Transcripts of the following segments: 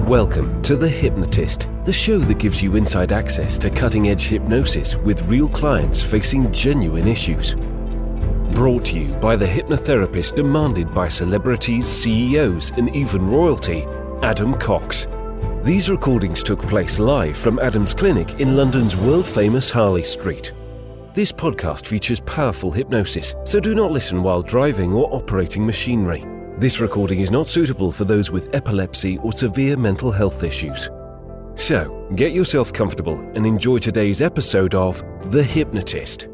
Welcome to The Hypnotist, the show that gives you inside access to cutting-edge hypnosis with real clients facing genuine issues. Brought to you by the hypnotherapist demanded by celebrities, CEOs, and even royalty, Adam Cox. These recordings took place live from Adam's clinic in London's world-famous Harley Street. This podcast features powerful hypnosis, so do not listen while driving or operating machinery. This recording is not suitable for those with epilepsy or severe mental health issues. So, get yourself comfortable and enjoy today's episode of The Hypnotist.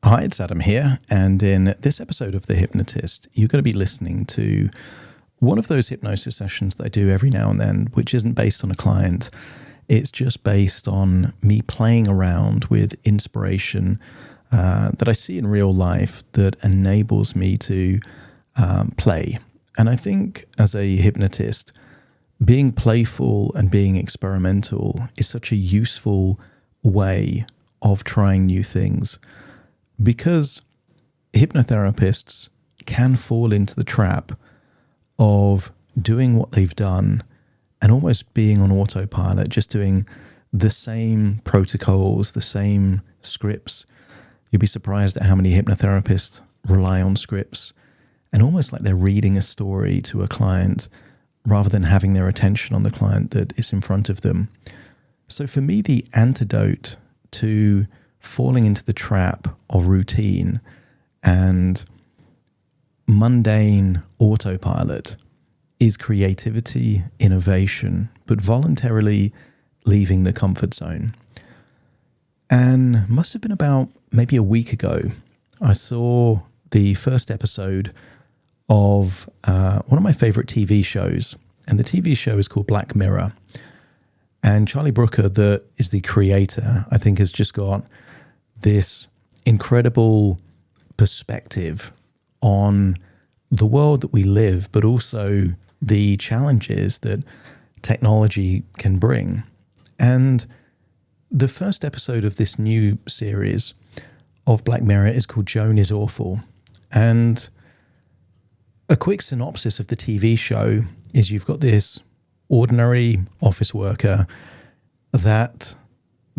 Hi, it's Adam here, and in this episode of The Hypnotist, you're going to be listening to one of those hypnosis sessions that I do every now and then, which isn't based on a client. It's just based on me playing around with inspiration that I see in real life that enables me to play. And I think as a hypnotist, being playful and being experimental is such a useful way of trying new things, because hypnotherapists can fall into the trap of doing what they've done and almost being on autopilot, just doing the same protocols, the same scripts. You'd be surprised at how many hypnotherapists rely on scripts and almost like they're reading a story to a client rather than having their attention on the client that is in front of them. So for me, the antidote to falling into the trap of routine and mundane autopilot is creativity, innovation, but voluntarily leaving the comfort zone. And must have been about maybe a week ago, I saw the first episode of one of my favorite TV shows. And the TV show is called Black Mirror. And Charlie Brooker, that is the creator, I think has just got this incredible perspective on the world that we live, but also the challenges that technology can bring. And the first episode of this new series of Black Mirror is called Joan is Awful. And a quick synopsis of the TV show is you've got this ordinary office worker that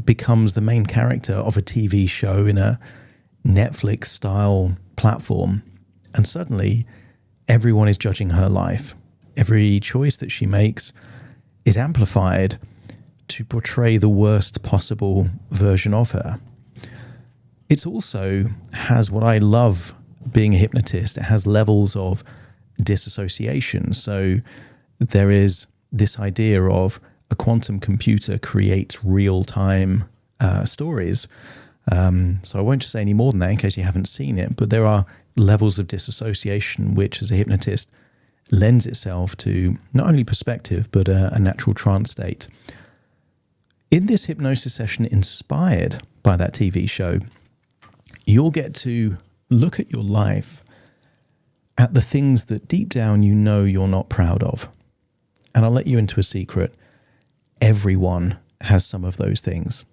becomes the main character of a TV show in a Netflix-style platform. And suddenly, everyone is judging her life. Every choice that she makes is amplified to portray the worst possible version of her. It also has what I love being a hypnotist. It has levels of disassociation. So there is this idea of a quantum computer creates real-time stories. So I won't say any more than that in case you haven't seen it, but there are levels of disassociation, which as a hypnotist lends itself to not only perspective, but a natural trance state. In this hypnosis session inspired by that TV show, you'll get to look at your life at the things that deep down you know you're not proud of. And I'll let you into a secret. Everyone has some of those things.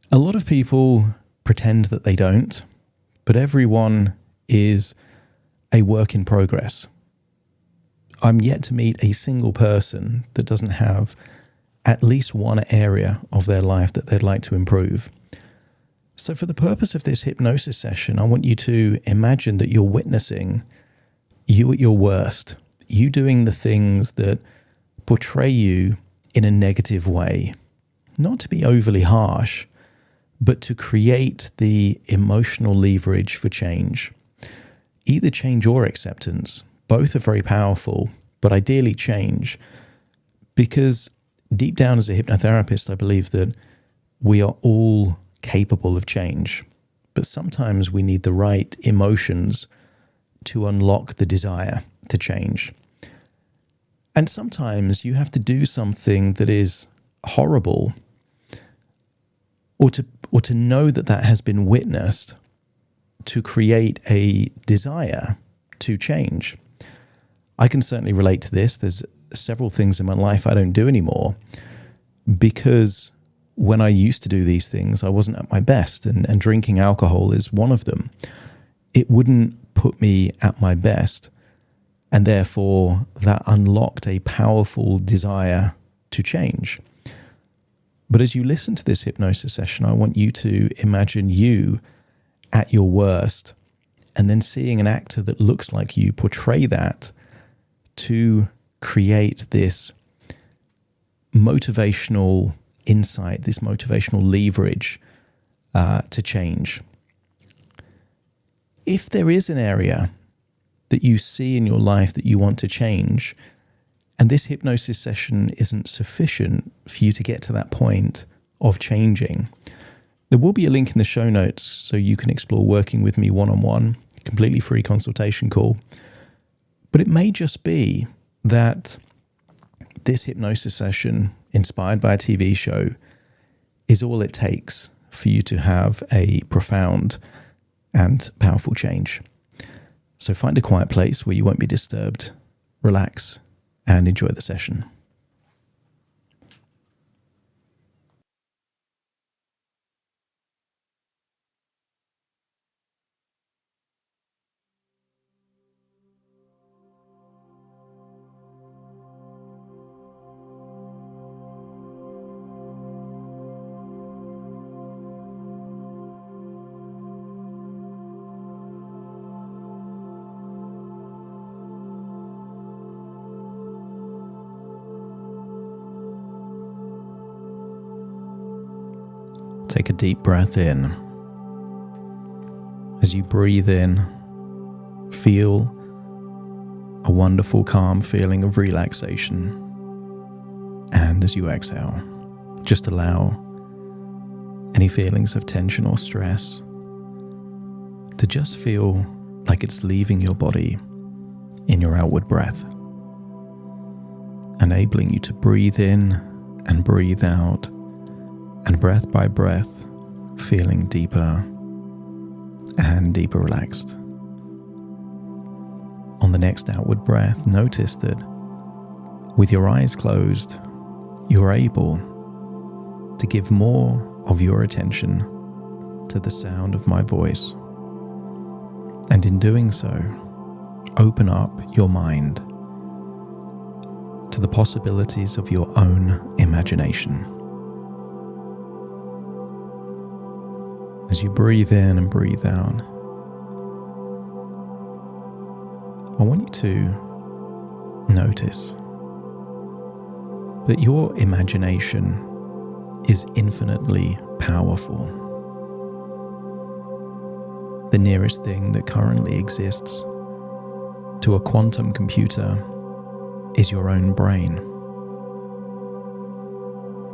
A lot of people pretend that they don't, but everyone is a work in progress. I'm yet to meet a single person that doesn't have at least one area of their life that they'd like to improve. So for the purpose of this hypnosis session, I want you to imagine that you're witnessing you at your worst, you doing the things that portray you in a negative way, not to be overly harsh, but to create the emotional leverage for change. Either change or acceptance. Both are very powerful, but ideally change. Because deep down as a hypnotherapist, I believe that we are all capable of change. But sometimes we need the right emotions to unlock the desire to change. And sometimes you have to do something that is horrible, or to know that that has been witnessed to create a desire to change. I can certainly relate to this. There's several things in my life I don't do anymore because when I used to do these things, I wasn't at my best, and drinking alcohol is one of them. It wouldn't put me at my best, and therefore that unlocked a powerful desire to change. But as you listen to this hypnosis session, I want you to imagine you at your worst, and then seeing an actor that looks like you portray that to create this motivational insight, this motivational leverage to change. If there is an area that you see in your life that you want to change, and this hypnosis session isn't sufficient for you to get to that point of changing, there will be a link in the show notes so you can explore working with me one-on-one, completely free consultation call. But it may just be that this hypnosis session, inspired by a TV show, is all it takes for you to have a profound and powerful change. So find a quiet place where you won't be disturbed, relax, and enjoy the session. Take a deep breath in. As you breathe in, feel a wonderful, calm feeling of relaxation. And as you exhale, just allow any feelings of tension or stress to just feel like it's leaving your body in your outward breath, enabling you to breathe in and breathe out, and breath by breath, feeling deeper and deeper relaxed. On the next outward breath, notice that with your eyes closed, you're able to give more of your attention to the sound of my voice. And in doing so, open up your mind to the possibilities of your own imagination. As you breathe in and breathe out, I want you to notice that your imagination is infinitely powerful. The nearest thing that currently exists to a quantum computer is your own brain,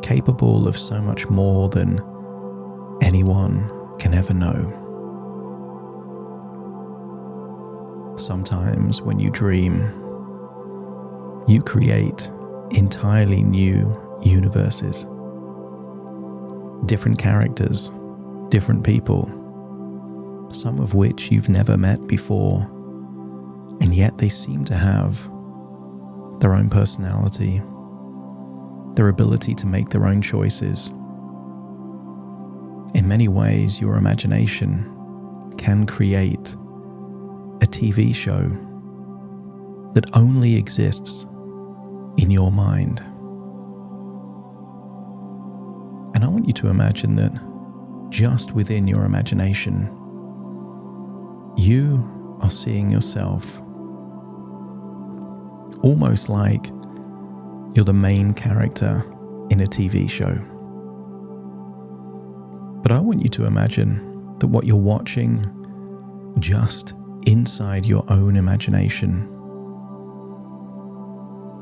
capable of so much more than anyone can ever know. Sometimes when you dream, you create entirely new universes, different characters, different people, some of which you've never met before, and yet they seem to have their own personality, their ability to make their own choices. In many ways, your imagination can create a TV show that only exists in your mind. And I want you to imagine that just within your imagination, you are seeing yourself almost like you're the main character in a TV show. But I want you to imagine that what you're watching just inside your own imagination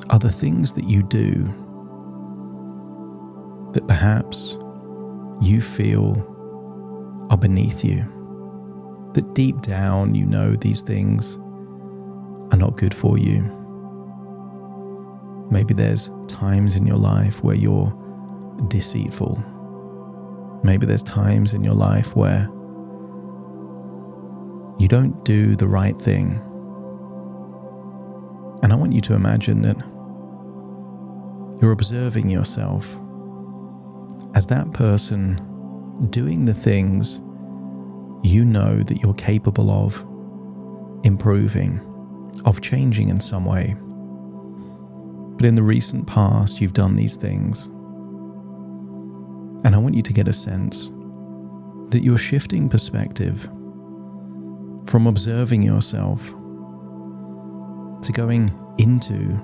are the things that you do that perhaps you feel are beneath you, that deep down you know these things are not good for you. Maybe there's times in your life where you're deceitful. Maybe there's times in your life where you don't do the right thing. And I want you to imagine that you're observing yourself as that person doing the things you know that you're capable of, improving, of changing in some way. But in the recent past, you've done these things. And I want you to get a sense that you're shifting perspective from observing yourself to going into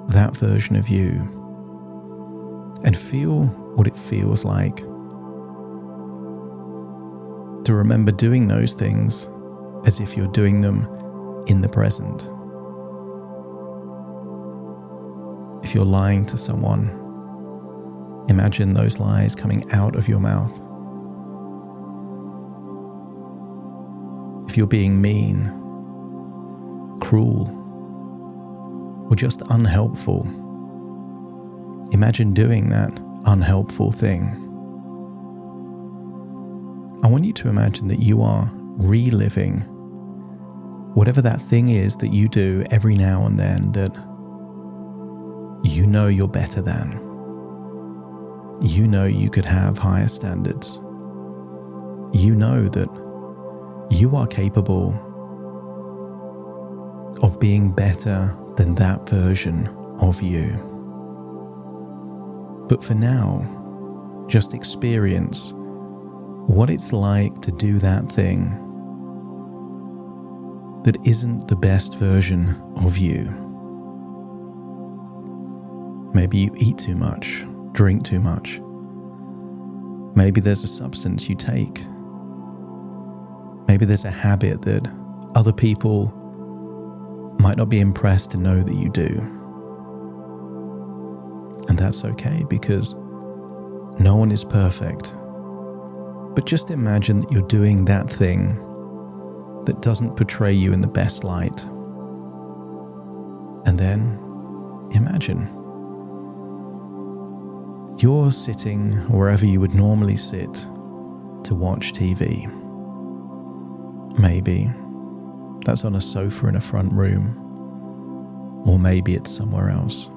that version of you and feel what it feels like to remember doing those things as if you're doing them in the present. If you're lying to someone, imagine those lies coming out of your mouth. If you're being mean, cruel, or just unhelpful, imagine doing that unhelpful thing. I want you to imagine that you are reliving whatever that thing is that you do every now and then that you know you're better than. You know you could have higher standards. You know that you are capable of being better than that version of you. But for now, just experience what it's like to do that thing that isn't the best version of you. Maybe you eat too much, drink too much. Maybe there's a substance you take. Maybe there's a habit that other people might not be impressed to know that you do. And that's okay, because no one is perfect. But just imagine that you're doing that thing that doesn't portray you in the best light. And then imagine you're sitting wherever you would normally sit to watch TV. Maybe that's on a sofa in a front room, or maybe it's somewhere else.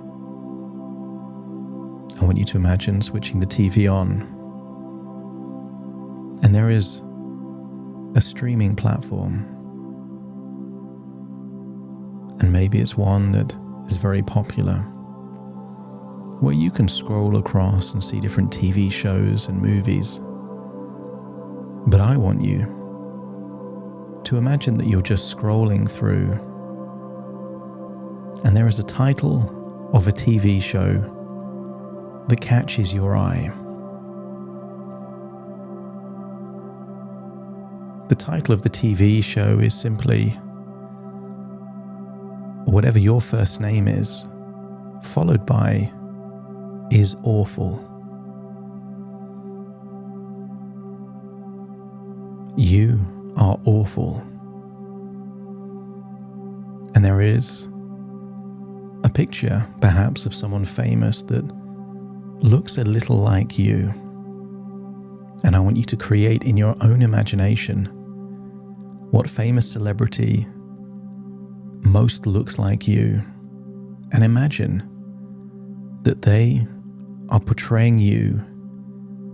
I want you to imagine switching the TV on, and there is a streaming platform, and maybe it's one that is very popular, where you can scroll across and see different TV shows and movies. But I want you to imagine that you're just scrolling through, and there is a title of a TV show that catches your eye. The title of the TV show is simply whatever your first name is, followed by is awful. You are awful. And there is a picture, perhaps, of someone famous that looks a little like you. And I want you to create in your own imagination what famous celebrity most looks like you. And imagine that they are portraying you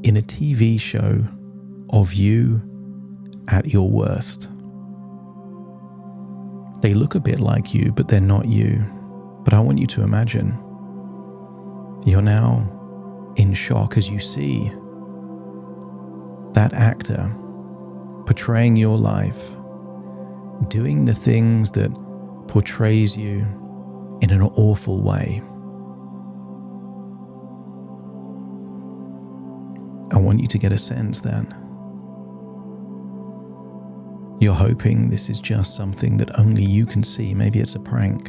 in a TV show of you at your worst. They look a bit like you, but they're not you. But I want you to imagine you're now in shock as you see that actor portraying your life, doing the things that portrays you in an awful way. I want you to get a sense that you're hoping this is just something that only you can see. Maybe it's a prank.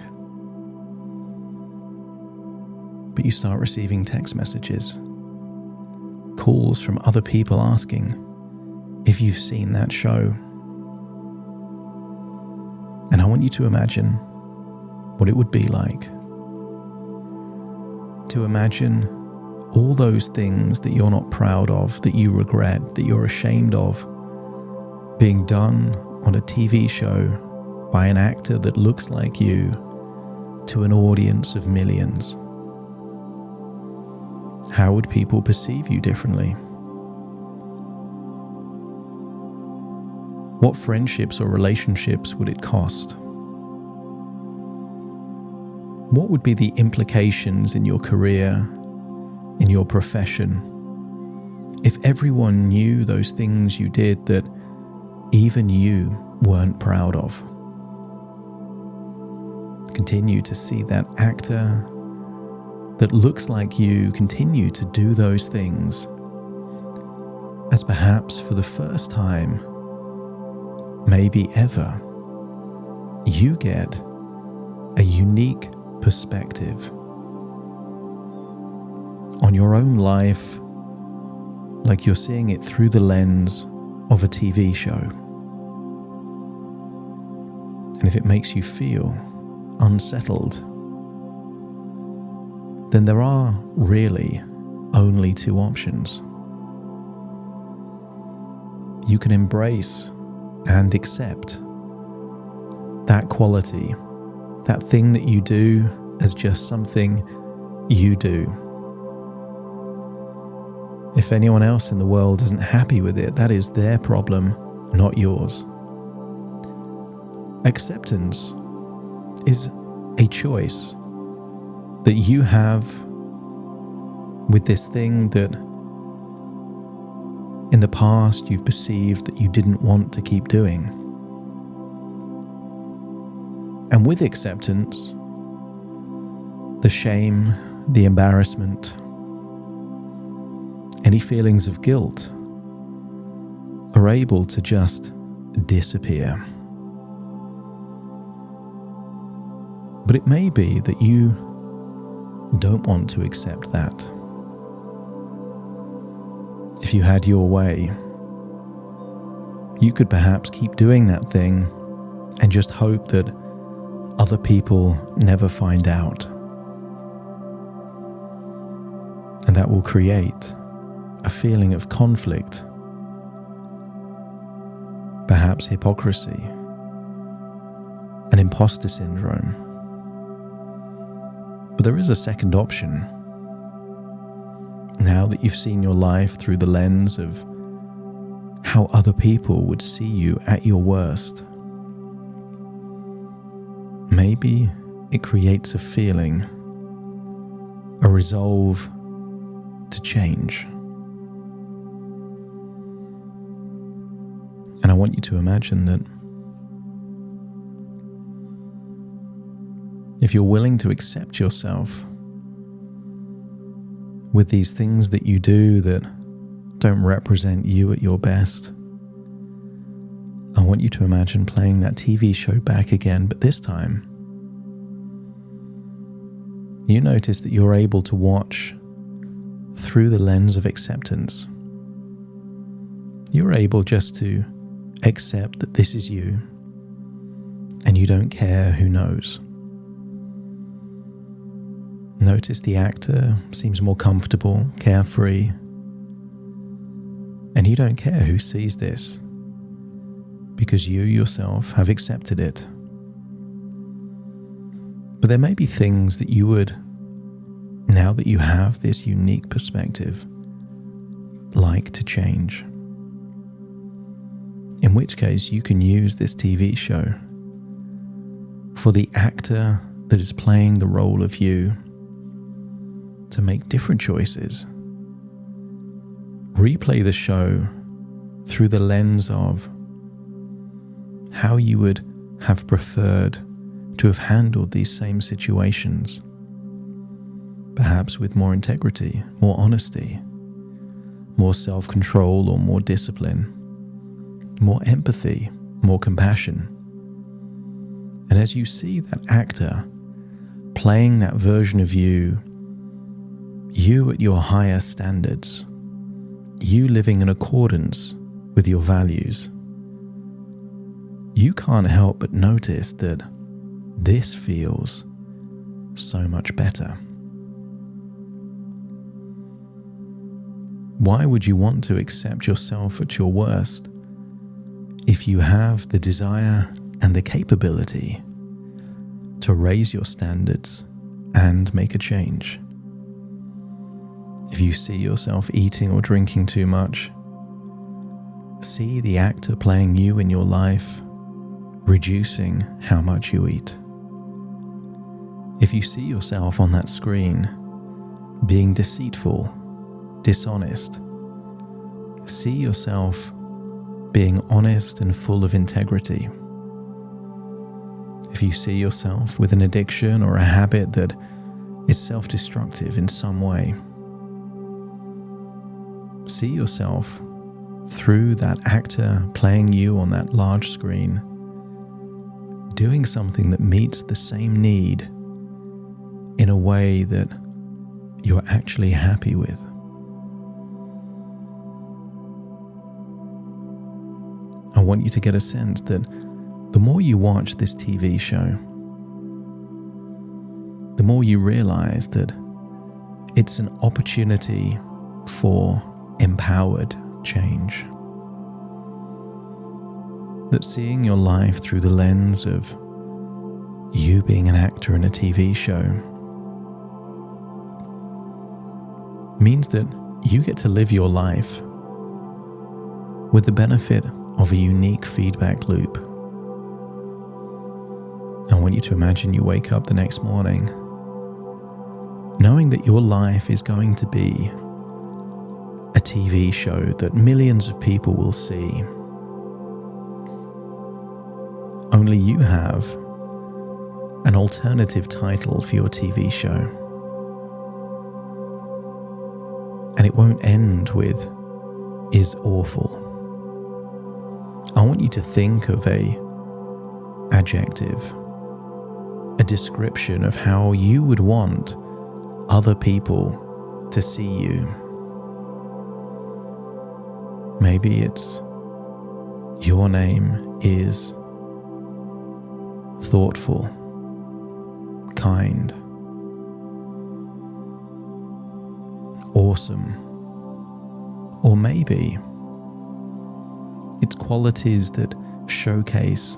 But you start receiving text messages, calls from other people asking if you've seen that show. And I want you to imagine what it would be like to imagine all those things that you're not proud of, that you regret, that you're ashamed of, being done on a TV show by an actor that looks like you to an audience of millions. How would people perceive you differently? What friendships or relationships would it cost? What would be the implications in your career, in your profession, if everyone knew those things you did that even you weren't proud of? Continue to see that actor that looks like you continue to do those things, as perhaps for the first time, maybe ever, you get a unique perspective on your own life, like you're seeing it through the lens of a TV show. And if it makes you feel unsettled, then there are really only two options. You can embrace and accept that quality, that thing that you do as just something you do. If anyone else in the world isn't happy with it, that is their problem, not yours. Acceptance is a choice that you have with this thing that in the past you've perceived that you didn't want to keep doing. And with acceptance, the shame, the embarrassment, any feelings of guilt are able to just disappear. But it may be that you don't want to accept that. If you had your way, you could perhaps keep doing that thing and just hope that other people never find out. And that will create a feeling of conflict, perhaps hypocrisy, an imposter syndrome. But there is a second option. Now that you've seen your life through the lens of how other people would see you at your worst, maybe it creates a feeling, a resolve to change. And I want you to imagine that if you're willing to accept yourself with these things that you do that don't represent you at your best, I want you to imagine playing that TV show back again, but this time you notice that you're able to watch through the lens of acceptance. You're able just to accept that this is you and you don't care who knows. Notice the actor seems more comfortable, carefree, and you don't care who sees this because you yourself have accepted it. But there may be things that you would, now that you have this unique perspective, like to change. In which case you can use this TV show for the actor that is playing the role of you to make different choices. Replay the show through the lens of how you would have preferred to have handled these same situations, perhaps with more integrity, more honesty, more self-control or more discipline, more empathy, more compassion. And as you see that actor playing that version of you at your higher standards, you living in accordance with your values, you can't help but notice that this feels so much better. Why would you want to accept yourself at your worst if you have the desire and the capability to raise your standards and make a change? If you see yourself eating or drinking too much, See the actor playing you in your life, reducing how much you eat. If you see yourself on that screen being deceitful, dishonest, see yourself being honest and full of integrity. If you see yourself with an addiction or a habit that is self-destructive in some way, see yourself through that actor playing you on that large screen, doing something that meets the same need in a way that you're actually happy with. I want you to get a sense that the more you watch this TV show, the more you realize that it's an opportunity for empowered change. That seeing your life through the lens of you being an actor in a TV show means that you get to live your life with the benefit of a unique feedback loop. I want you to imagine you wake up the next morning knowing that your life is going to be a TV show that millions of people will see. Only you have an alternative title for your TV show. And it won't end with "is awful." I want you to think of a adjective, a description of how you would want other people to see you. Maybe it's your name is thoughtful, kind, awesome, or maybe it's qualities that showcase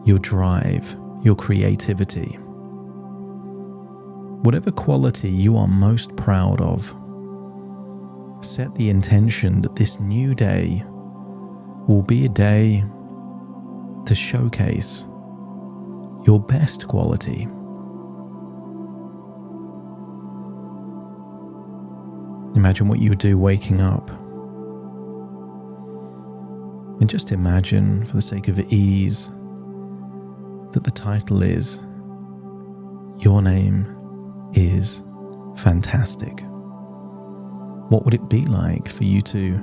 your drive, your creativity. Whatever quality you are most proud of, set the intention that this new day will be a day to showcase your best quality. Imagine what you would do waking up. And just imagine, for the sake of ease, that the title is "Your Name is Fantastic." What would it be like for you to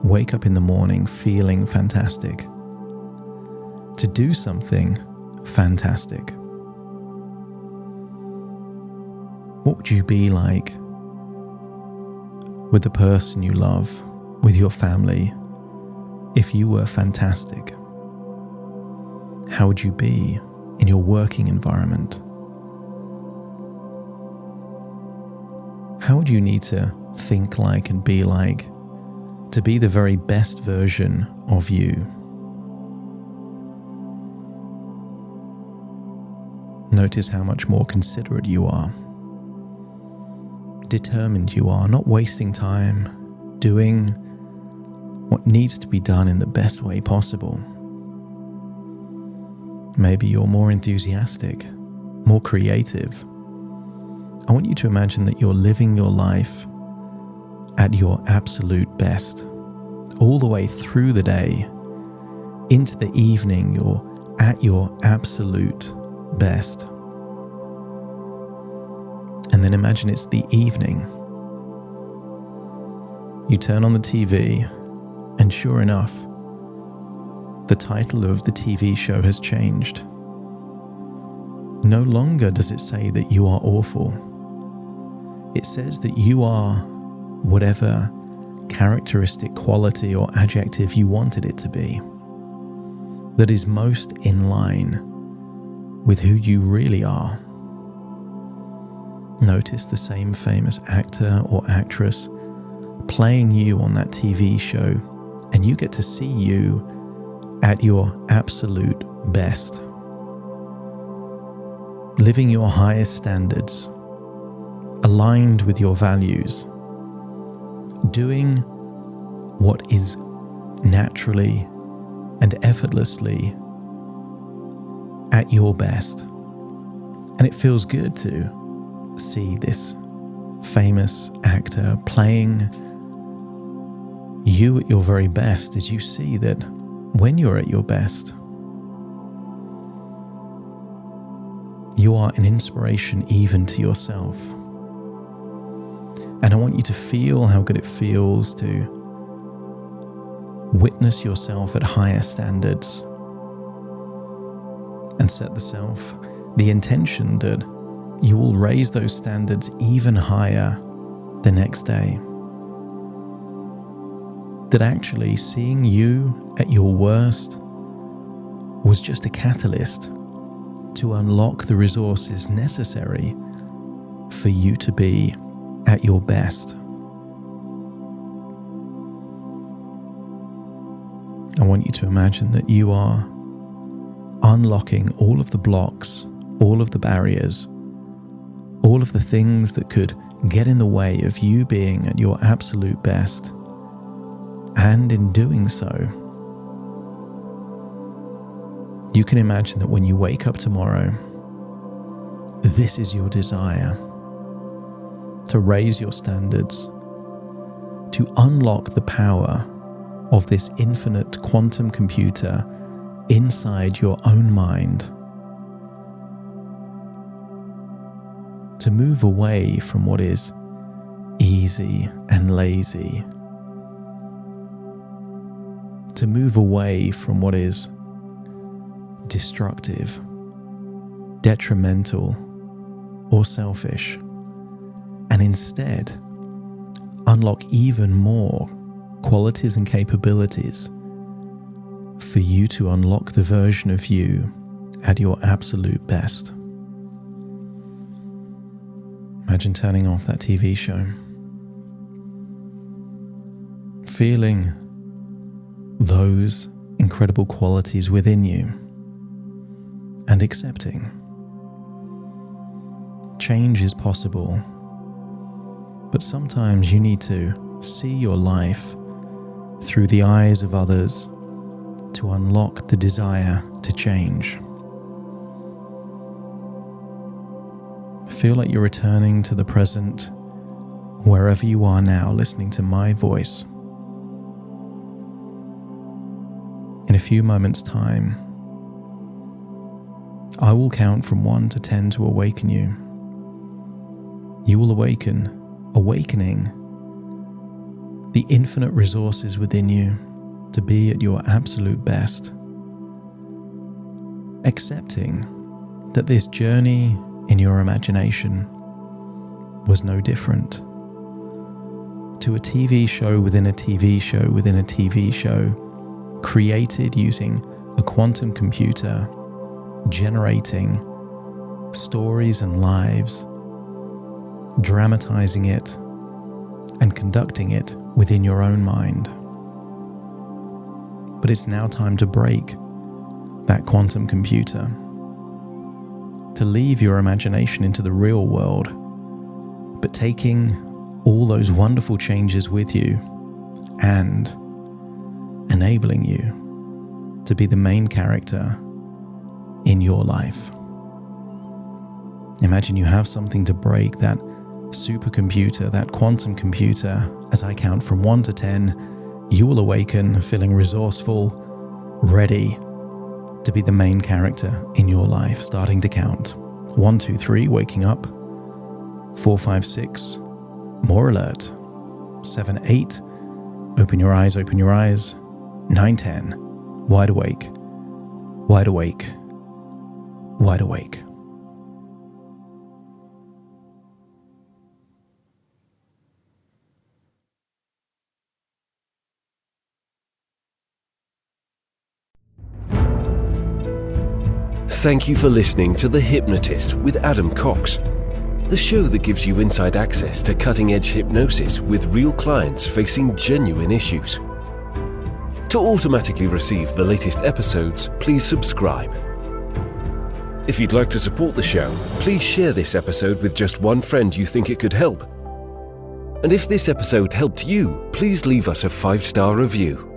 wake up in the morning feeling fantastic? To do something fantastic? What would you be like with the person you love, with your family, if you were fantastic? How would you be in your working environment? How would you need to think like and be like to be the very best version of you? Notice how much more considerate you are, determined you are, not wasting time, doing what needs to be done in the best way possible. Maybe you're more enthusiastic, more creative. I want you to imagine that you're living your life at your absolute best. All the way through the day, into the evening, you're at your absolute best. And then imagine it's the evening. You turn on the TV, and sure enough, the title of the TV show has changed. No longer does it say that you are awful. It says that you are whatever characteristic, quality, or adjective you wanted it to be, that is most in line with who you really are. Notice the same famous actor or actress playing you on that TV show, and you get to see you at your absolute best, living your highest standards, aligned with your values, doing what is naturally and effortlessly at your best. And it feels good to see this famous actor playing you at your very best, as you see that when you're at your best, you are an inspiration even to yourself. And I want you to feel how good it feels to witness yourself at higher standards and set the intention that you will raise those standards even higher the next day. That actually seeing you at your worst was just a catalyst to unlock the resources necessary for you to be at your best. I want you to imagine that you are unlocking all of the blocks, all of the barriers, all of the things that could get in the way of you being at your absolute best. And in doing so, you can imagine that when you wake up tomorrow, this is your desire: to raise your standards, to unlock the power of this infinite quantum computer inside your own mind, to move away from what is easy and lazy, to move away from what is destructive, detrimental, or selfish, and instead unlock even more qualities and capabilities for you to unlock the version of you at your absolute best. Imagine turning off that TV show, feeling those incredible qualities within you and accepting. Change is possible, but sometimes you need to see your life through the eyes of others to unlock the desire to change. Feel like you're returning to the present wherever you are now, listening to my voice. In a few moments' time, I will count from 1 to 10 to awaken you. You will awakening the infinite resources within you to be at your absolute best. Accepting that this journey in your imagination was no different to a TV show within a TV show within a TV show, created using a quantum computer, generating stories and lives, dramatizing it and conducting it within your own mind. But it's now time to break that quantum computer, to leave your imagination into the real world, but taking all those wonderful changes with you and enabling you to be the main character in your life. Imagine you have something to break, that supercomputer, that quantum computer. As I count from 1 to 10, you will awaken feeling resourceful, ready to be the main character in your life. Starting to count. 1, 2, 3, waking up. 4, 5, 6, more alert. 7, 8, open your eyes, open your eyes. 9, 10, wide awake, wide awake, wide awake. Thank you for listening to The Hypnotist with Adam Cox, the show that gives you inside access to cutting-edge hypnosis with real clients facing genuine issues. To automatically receive the latest episodes, please subscribe. If you'd like to support the show, please share this episode with just one friend you think it could help. And if this episode helped you, please leave us a 5-star review.